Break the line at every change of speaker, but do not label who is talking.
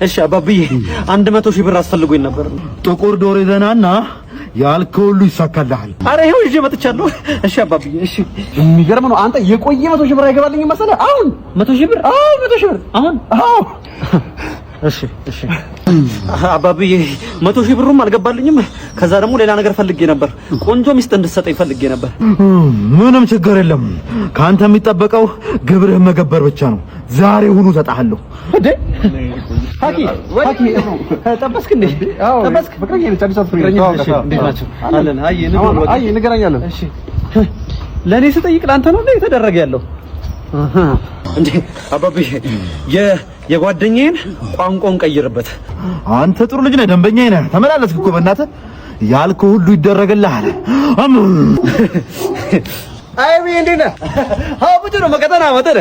እሺ አባብዬ 100,000 ብር አስፈልጎኝ ነበር።
ጥቁር ዶሮ ይዘናና ያልከው ሁሉ ይሳካልሃል።
አረ ይሄው ይዤ መጥቻለሁ። እሺ አባብዬ እሺ።
የሚገርም ነው። አንተ የቆየ 100,000 ብር አይገባልኝም መሰለህ? አሁን
100,000 ብር?
አዎ 100,000 ብር
አሁን?
አዎ።
እሺ እሺ አባብዬ 100,000 ብሩም አልገባልኝም። ከዛ ደግሞ ሌላ ነገር ፈልጌ ነበር። ቆንጆ ሚስት እንድትሰጠኝ ፈልጌ ነበር።
ምንም ችግር የለም። ካንተ የሚጠበቀው ግብርህን መገበር ብቻ ነው። ዛሬ ሁኑ እሰጥሃለሁ።
እንዴ ሀኪ ጠበስክ እንዴ? ጠበስክ? ፍቅረኛ ነች። አዲስ አበባ ፍቅረኛ ነች። እንዴት ናቸው? አለን። አይ ንገረኛለሁ። እሺ ለኔ ስጠይቅ ላንተ ነው እንዴ የተደረገ ያለው? እንዴ አባብዬ የጓደኛዬን ቋንቋውን ቀይርበት።
አንተ ጥሩ ልጅ ነህ፣ ደንበኛዬ ነህ። ተመላለስክ እኮ በእናትህ ያልከው ሁሉ ይደረግልሃል።
አይ ምን እንዴ ነህ? አብዱ ነው መቀጠና መጠነ